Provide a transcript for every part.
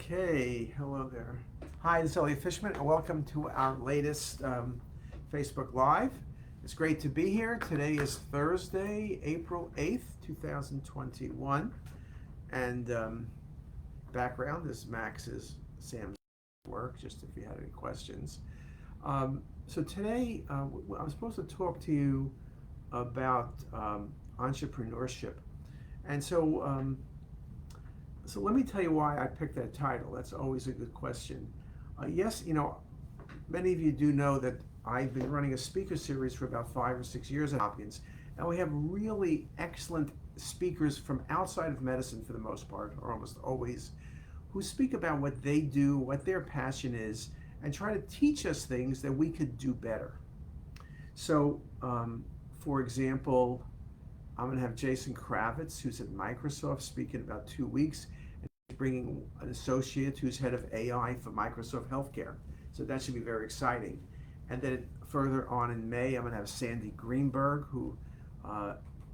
Okay, hello there. Hi, this is Elliot Fishman, and welcome to our latest Facebook Live. It's great to be here. Today is Thursday, April 8th, 2021. And background is Max's, Sam's work, just if you had any questions. So today, I'm supposed to talk to you about entrepreneurship. And so let me tell you why I picked that title. That's always a good question. Yes, many of you do know that I've been running a speaker series for about 5 or 6 years at Hopkins, and we have really excellent speakers from outside of medicine for the most part, or almost always, who speak about what they do, what their passion is, and try to teach us things that we could do better. So, for example, I'm going to have Jason Kravitz, who's at Microsoft, speak in about 2 weeks, and he's bringing an associate who's head of AI for Microsoft Healthcare. So that should be very exciting. And then further on in May, I'm going to have Sandy Greenberg, who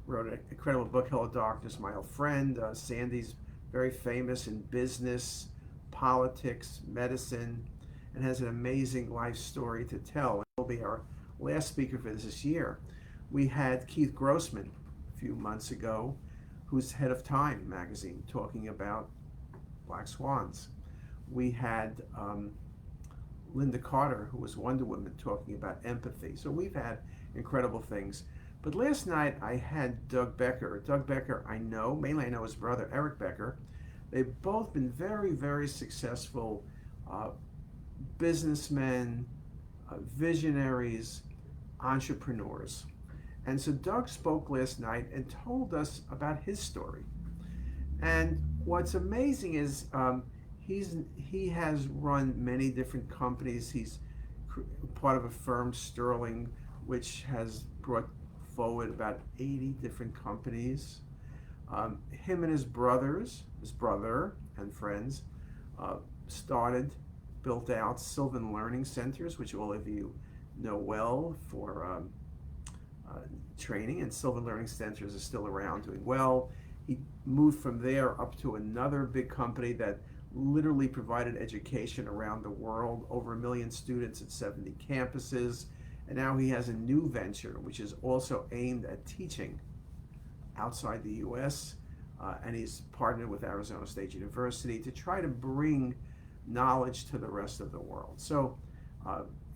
wrote an incredible book, Hello Darkness, My Old Friend. Sandy's very famous in business, politics, medicine, and has an amazing life story to tell. And he'll be our last speaker for this year. We had Keith Grossman few months ago, who's head of Time magazine, talking about black swans. We had Linda Carter, who was Wonder Woman, talking about empathy. So we've had incredible things. But last night I had Doug Becker. Doug Becker, I know his brother, Eric Becker. They've both been very, very successful businessmen, visionaries, entrepreneurs. And so Doug spoke last night and told us about his story. And what's amazing is he has run many different companies. He's part of a firm, Sterling, which has brought forward about 80 different companies. Him and his brother and friends, built out Sylvan Learning Centers, which all of you know well for training, and Sylvan Learning Centers is still around doing well. He moved from there up to another big company that literally provided education around the world, over 1 million students at 70 campuses. And now he has a new venture, which is also aimed at teaching outside the US. And he's partnered with Arizona State University to try to bring knowledge to the rest of the world. So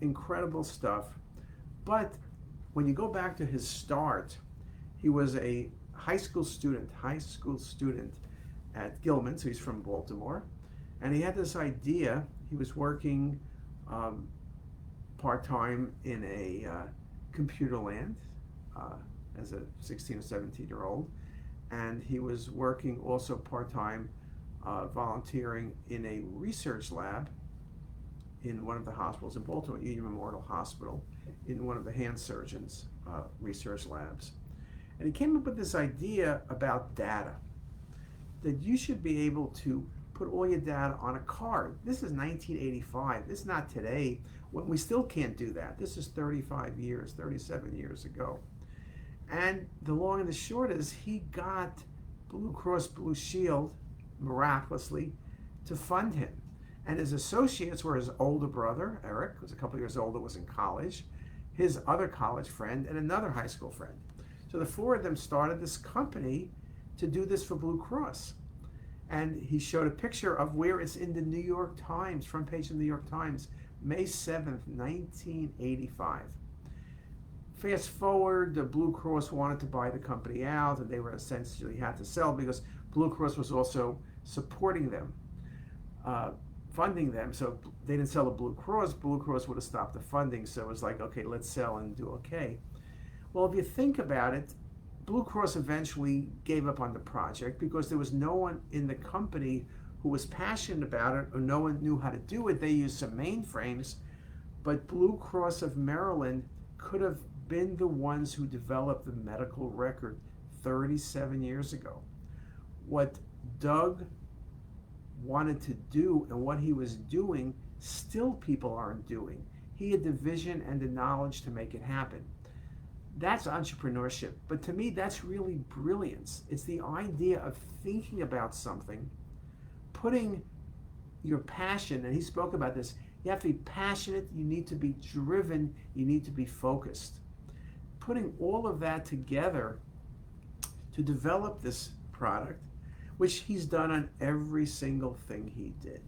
incredible stuff. But when you go back to his start, he was a high school student at Gilman, so he's from Baltimore, and he had this idea. He was working part-time in a computer land as a 16 or 17-year-old, and he was working also part-time volunteering in a research lab in one of the hospitals in Baltimore, Union Memorial Hospital, in one of the hand surgeons' research labs. And he came up with this idea about data, that you should be able to put all your data on a card. This is 1985. This is not today, when we still can't do that. This is 37 years ago. And the long and the short is he got Blue Cross Blue Shield, miraculously, to fund him. And his associates were his older brother, Eric, who was a couple of years older, was in college, his other college friend, and another high school friend. So the four of them started this company to do this for Blue Cross. And he showed a picture of where it's in the New York Times, front page of the New York Times, May 7th, 1985. Fast forward, the Blue Cross wanted to buy the company out, and they were essentially had to sell because Blue Cross was also supporting them. Funding them, so they didn't sell to Blue Cross would have stopped the funding, so it was like, okay, let's sell and do okay. Well, if you think about it, Blue Cross eventually gave up on the project because there was no one in the company who was passionate about it, or no one knew how to do it. They used some mainframes, but Blue Cross of Maryland could have been the ones who developed the medical record 37 years ago. What Doug wanted to do and what he was doing, still people aren't doing. He had the vision and the knowledge to make it happen. That's entrepreneurship. But to me, that's really brilliance. It's the idea of thinking about something, putting your passion, and he spoke about this, you have to be passionate, you need to be driven, you need to be focused. Putting all of that together to develop this product, which he's done on every single thing he did.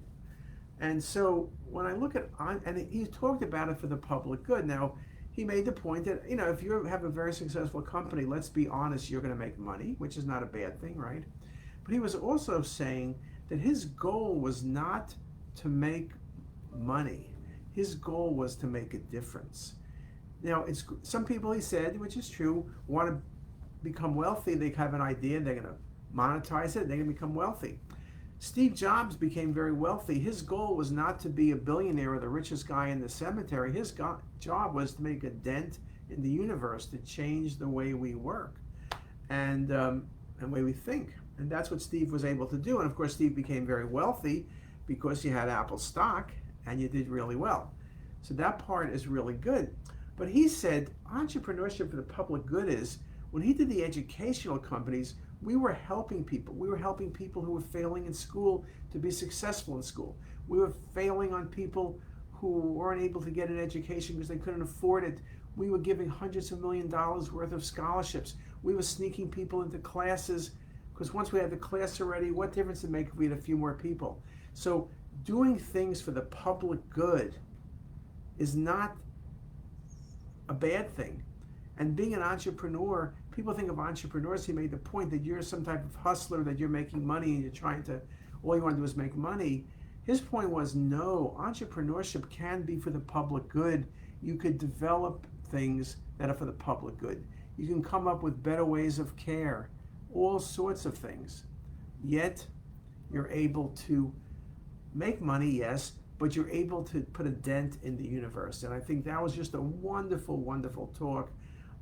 And so when I look at, and he talked about it for the public good. Now, he made the point that, if you have a very successful company, let's be honest, you're going to make money, which is not a bad thing, right? But he was also saying that his goal was not to make money. His goal was to make a difference. Now, it's some people, he said, which is true, want to become wealthy. They have an idea, they're going to monetize it, they're going to become wealthy. Steve Jobs became very wealthy. His goal was not to be a billionaire or the richest guy in the cemetery. His job was to make a dent in the universe, to change the way we work and the way we think. And that's what Steve was able to do. And of course, Steve became very wealthy because you had Apple stock and you did really well. So that part is really good. But he said entrepreneurship for the public good is, when he did the educational companies, we were helping people. We were helping people who were failing in school to be successful in school. We were failing on people who weren't able to get an education because they couldn't afford it. We were giving hundreds of $millions worth of scholarships. We were sneaking people into classes because once we had the class already, what difference did it make if we had a few more people? So doing things for the public good is not a bad thing. And being an entrepreneur, people think of entrepreneurs, he made the point that you're some type of hustler, that you're making money and you're trying to, all you want to do is make money. His point was, no, entrepreneurship can be for the public good. You could develop things that are for the public good. You can come up with better ways of care, all sorts of things. Yet, you're able to make money, yes, but you're able to put a dent in the universe. And I think that was just a wonderful, wonderful talk.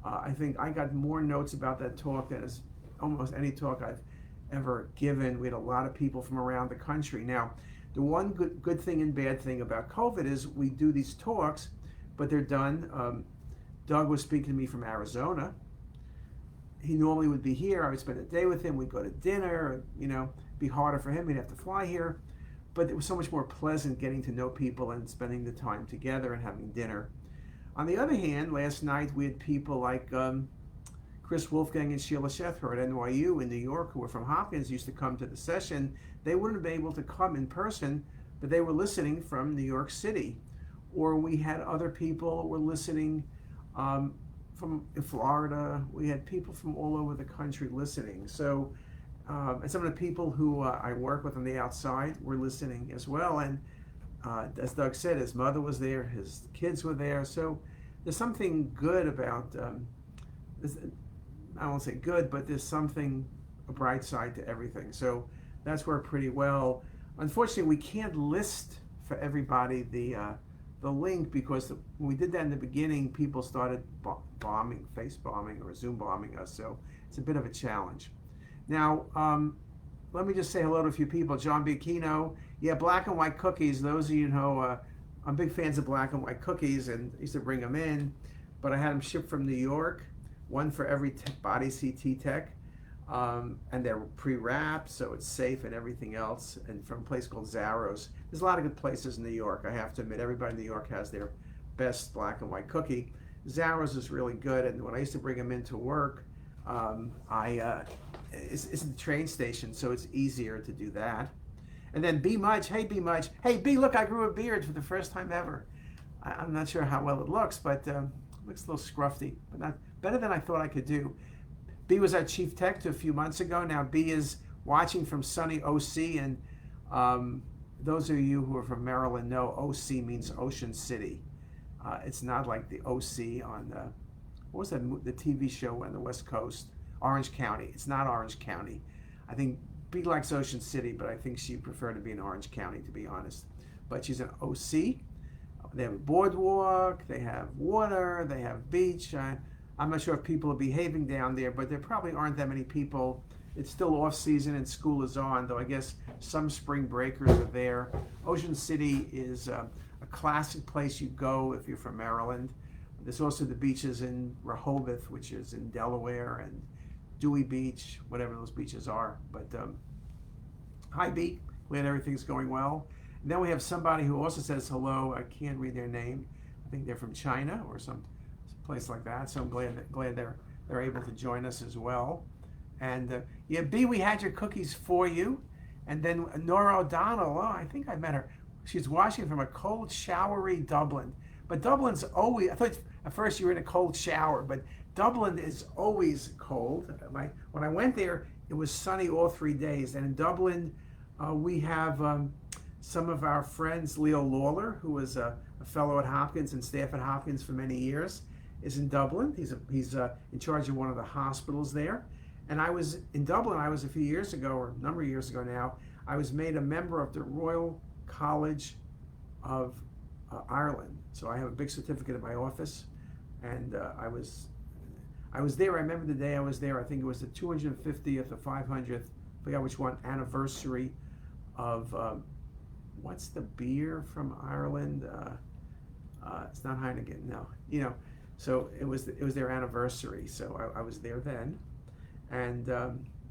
I think I got more notes about that talk than as almost any talk I've ever given. We had a lot of people from around the country. Now, the one good thing and bad thing about COVID is we do these talks, but they're done. Doug was speaking to me from Arizona. He normally would be here. I would spend a day with him. We'd go to dinner. Be harder for him. He'd have to fly here. But it was so much more pleasant getting to know people and spending the time together and having dinner. On the other hand, last night we had people like Chris Wolfgang and Sheila Shethro at NYU in New York, who were from Hopkins, used to come to the session. They wouldn't have been able to come in person, but they were listening from New York City. Or we had other people who were listening from Florida. We had people from all over the country listening. So, and some of the people who I work with on the outside were listening as well. And as Doug said, his mother was there, his kids were there. So there's something good about, I won't say good, but there's something, a bright side to everything. So that's worked pretty well. Unfortunately, we can't list for everybody the link because when we did that in the beginning, people started face bombing or Zoom bombing us. So it's a bit of a challenge. Now, let me just say hello to a few people. John Biacchino. Yeah, black and white cookies. Those of you who know, I'm big fans of black and white cookies, and I used to bring them in, but I had them shipped from New York, one for every body CT tech, and they're pre-wrapped, so it's safe and everything else, and from a place called Zaro's. There's a lot of good places in New York. I have to admit, everybody in New York has their best black and white cookie. Zaro's is really good, and when I used to bring them into work, it's at the train station, so it's easier to do that. And then B Mudge, hey B Mudge, hey B, look, I grew a beard for the first time ever. I'm not sure how well it looks, but it looks a little scruffy, but not better than I thought I could do. B was our chief tech a few months ago. Now B is watching from sunny OC, and those of you who are from Maryland know OC means Ocean City. It's not like the OC on what was that, the TV show on the West Coast, Orange County. It's not Orange County. I think B likes Ocean City, but I think she'd prefer to be in Orange County, to be honest. But she's an OC. They have a boardwalk, they have water, they have beach. I'm not sure if people are behaving down there, but there probably aren't that many people. It's still off season and school is on, though I guess some spring breakers are there. Ocean City is a classic place you go if you're from Maryland. There's also the beaches in Rehoboth, which is in Delaware, and Dewey Beach, whatever those beaches are. But hi B, glad everything's going well. And then we have somebody who also says hello. I can't read their name. I think they're from China or some place like that. So I'm glad they're able to join us as well. And yeah, B, we had your cookies for you. And then Nora O'Donnell, oh, I think I met her. She's watching from a cold, showery Dublin. But Dublin's always, I thought at first you were in a cold shower, but Dublin is always cold. When I went there, it was sunny all 3 days. And in Dublin, we have some of our friends, Leo Lawler, who was a fellow at Hopkins and staff at Hopkins for many years, is in Dublin. He's in charge of one of the hospitals there. And I was in Dublin, I was a few years ago, or a number of years ago now, I was made a member of the Royal College of Ireland. So I have a big certificate in my office, and I was there. I remember the day I was there. I think it was the 250th or 500th, I forgot which one, anniversary of what's the beer from Ireland? It's not Heineken, no. So it was their anniversary. So I was there then, and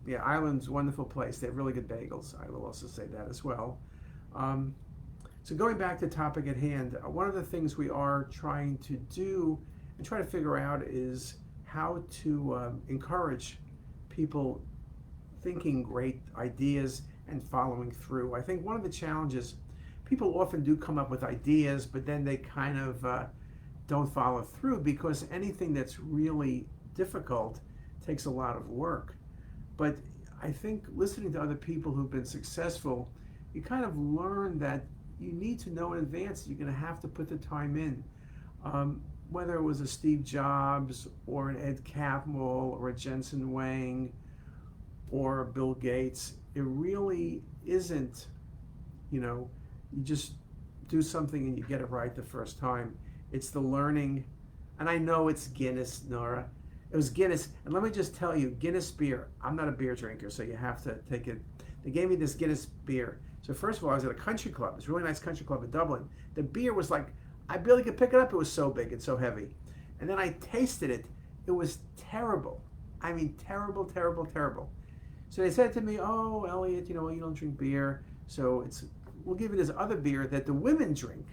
yeah, Ireland's a wonderful place. They have really good bagels. I will also say that as well. So going back to the topic at hand, one of the things we are trying to do and try to figure out is how to encourage people thinking great ideas and following through. I think one of the challenges, people often do come up with ideas, but then they kind of don't follow through, because anything that's really difficult takes a lot of work. But I think listening to other people who've been successful, you kind of learn that you need to know in advance that you're going to have to put the time in. Whether it was a Steve Jobs or an Ed Catmull or a Jensen Wang or a Bill Gates, it really isn't, you just do something and you get it right the first time. It's the learning. And I know it's Guinness, Nora. It was Guinness. And let me just tell you, Guinness beer, I'm not a beer drinker, so you have to take it. They gave me this Guinness beer. So first of all, I was at a country club. It's a really nice country club in Dublin. The beer was like, I barely could pick it up. It was so big and so heavy. And then I tasted it. It was terrible. I mean, terrible, terrible, terrible. So they said to me, oh, Elliot, you don't drink beer. So we'll give you this other beer that the women drink.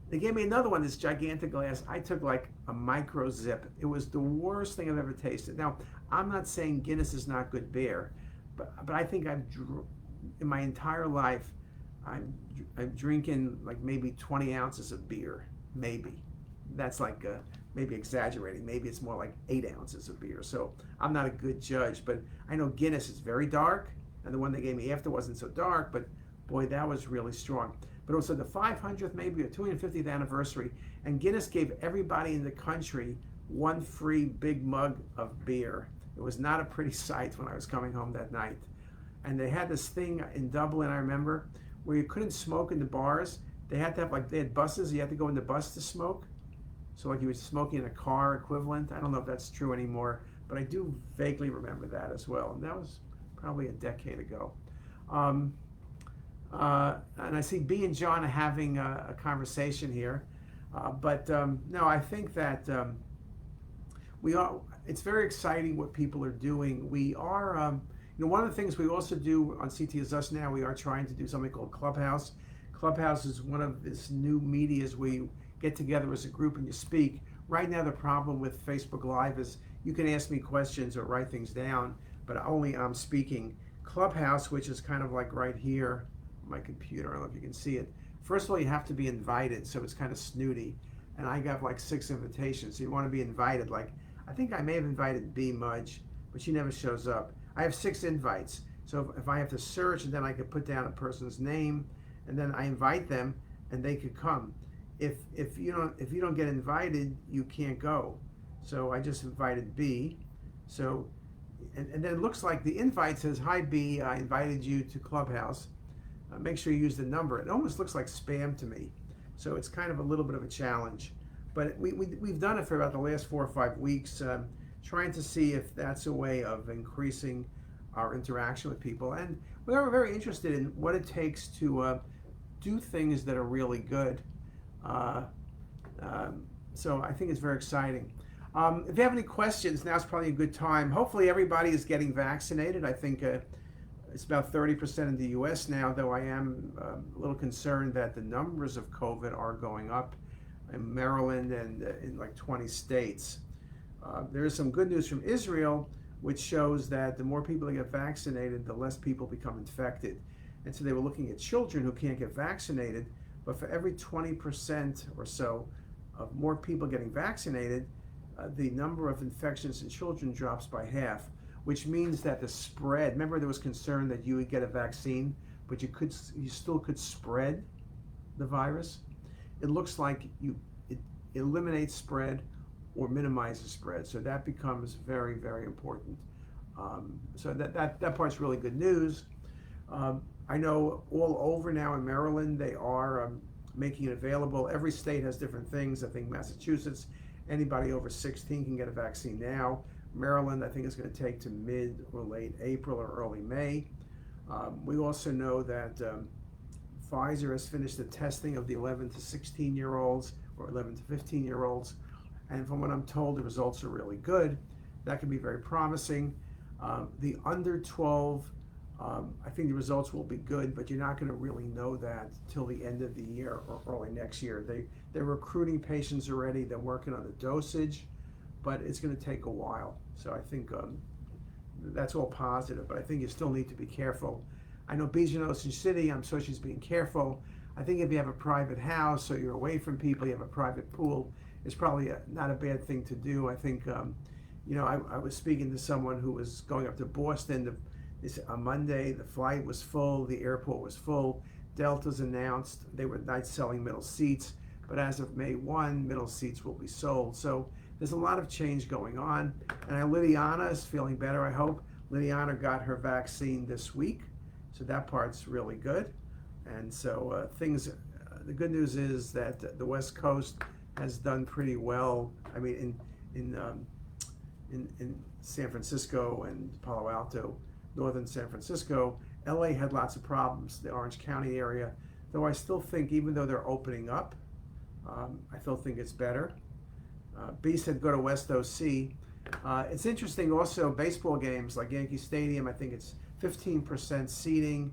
They gave me another one, this gigantic glass. I took like a micro zip. It was the worst thing I've ever tasted. Now, I'm not saying Guinness is not good beer, but I think in my entire life, I'm drinking like maybe 20 ounces of beer, maybe. That's like maybe exaggerating. Maybe it's more like 8 ounces of beer. So I'm not a good judge, but I know Guinness is very dark, and the one they gave me after wasn't so dark, but boy, that was really strong. But it was the 500th, maybe, or 250th anniversary, and Guinness gave everybody in the country one free big mug of beer. It was not a pretty sight when I was coming home that night. And they had this thing in Dublin, I remember, where you couldn't smoke in the bars. They had to have, they had buses, you had to go in the bus to smoke. So like you were smoking in a car equivalent. I don't know if that's true anymore, but I do vaguely remember that as well. And that was probably a decade ago. And I see B and John are having a conversation here. No, I think that it's very exciting what people are doing. We are, one of the things we also do on CTisus now, we are trying to do something called Clubhouse. Clubhouse is one of this new medias where you get together as a group and you speak. Right now, the problem with Facebook Live is you can ask me questions or write things down, but only I'm speaking. Clubhouse, which is kind of like right here on my computer, I don't know if you can see it. First of all, you have to be invited, so it's kind of snooty. And I got like 6 invitations, so you want to be invited. Like, I think I may have invited B Mudge, but she never shows up. I have 6 invites, so if I have to search, and then I could put down a person's name, and then I invite them, and they could come. If you don't get invited, you can't go. So I just invited B. So, and then it looks like the invite says, "Hi B, I invited you to Clubhouse. Make sure you use the number." It almost looks like spam to me. So it's kind of a little bit of a challenge. But we've done it for about the last 4 or 5 weeks, trying to see if that's a way of increasing our interaction with people. And we are very interested in what it takes to do things that are really good. So I think it's very exciting. If you have any questions, now's probably a good time. Hopefully everybody is getting vaccinated. I think It's about 30% in the US now, though I am a little concerned that the numbers of COVID are going up in Maryland and in like 20 states. There is some good news from Israel, which shows that the more people that get vaccinated, the less people become infected. And so they were looking at children who can't get vaccinated, but for every 20% or so of more people getting vaccinated, the number of infections in children drops by half, which means that the spread, remember there was concern that you would get a vaccine, but you still could spread the virus. It looks like it eliminates spread or minimizes spread. So that becomes very, very important. So that part's really good news. I know all over now in Maryland, they are making it available. Every state has different things. I think Massachusetts, anybody over 16 can get a vaccine now. Maryland, I think it's going to take to mid or late April or early May. We also know that Pfizer has finished the testing of the 11 to 16-year-olds or 11 to 15-year-olds. And from what I'm told, the results are really good. That can be very promising. The under 12, I think the results will be good, but you're not going to really know that till the end of the year or early next year. They're recruiting patients already. They're working on the dosage, but it's going to take a while. So I think that's all positive, but I think you still need to be careful. I know Beach in Ocean City, I'm sure she's being careful. I think if you have a private house, so you're away from people, you have a private pool, it's probably not a bad thing to do. I think, I was speaking to someone who was going up to Boston. On Monday, the flight was full, the airport was full. Delta's announced they were not selling middle seats, but as of May 1, middle seats will be sold. So there's a lot of change going on. And Lydiana is feeling better, I hope. Lydiana got her vaccine this week, so that part's really good. And so the good news is that the West Coast has done pretty well. I mean, in San Francisco and Palo Alto, northern San Francisco, LA had lots of problems, the Orange County area, though I still think, even though they're opening up, I still think it's better. B said go to West OC. It's interesting also, baseball games like Yankee Stadium, I think it's 15% seating.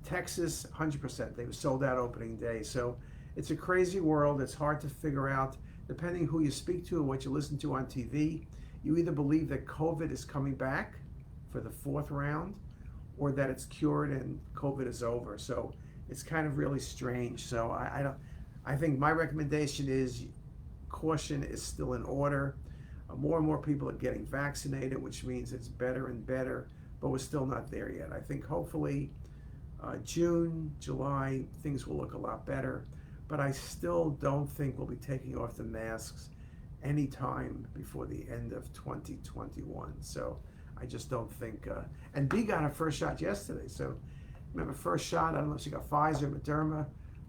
Texas, 100%. They were sold out opening day. So it's a crazy world. It's hard to figure out, depending who you speak to and what you listen to on TV. You either believe that COVID is coming back for the fourth round, or that it's cured and COVID is over. So it's kind of really strange. So I think my recommendation is caution is still in order. More and more people are getting vaccinated, which means it's better and better, but we're still not there yet. I think hopefully June, July, things will look a lot better, but I still don't think we'll be taking off the masks anytime before the end of 2021. So I just don't think, and B got her first shot yesterday. So remember, first shot, I don't know if she got Pfizer, Moderna,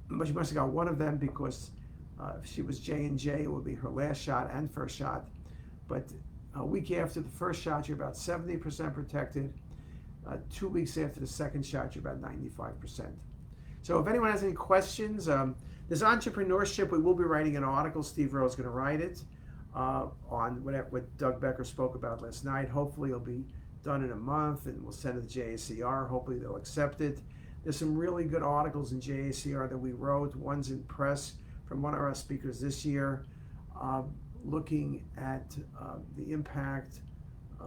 but she must have got one of them because if she was J&J, it would be her last shot and first shot. But a week after the first shot, you're about 70% protected. 2 weeks after the second shot, you're about 95%. So if anyone has any questions, there's Entrepreneurship. We will be writing an article. Steve Rowe is going to write it on what Doug Becker spoke about last night. Hopefully it'll be done in a month, and we'll send it to JACR. Hopefully they'll accept it. There's some really good articles in JACR that we wrote. One's in press from one of our speakers this year, looking at the impact,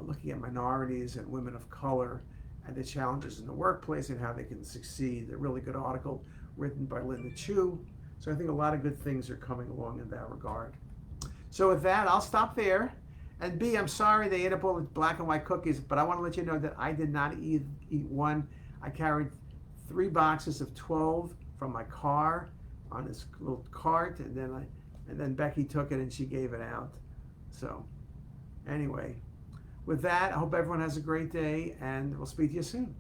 looking at minorities and women of color and the challenges in the workplace and how they can succeed. A really good article written by Linda Chu. So I think a lot of good things are coming along in that regard. So with that, I'll stop there. And B, I'm sorry they ate up all the black and white cookies, but I want to let you know that I did not eat one. I carried 3 boxes of 12 from my car on this little cart, and then Becky took it and she gave it out. So anyway, with that, I hope everyone has a great day, and we'll speak to you soon.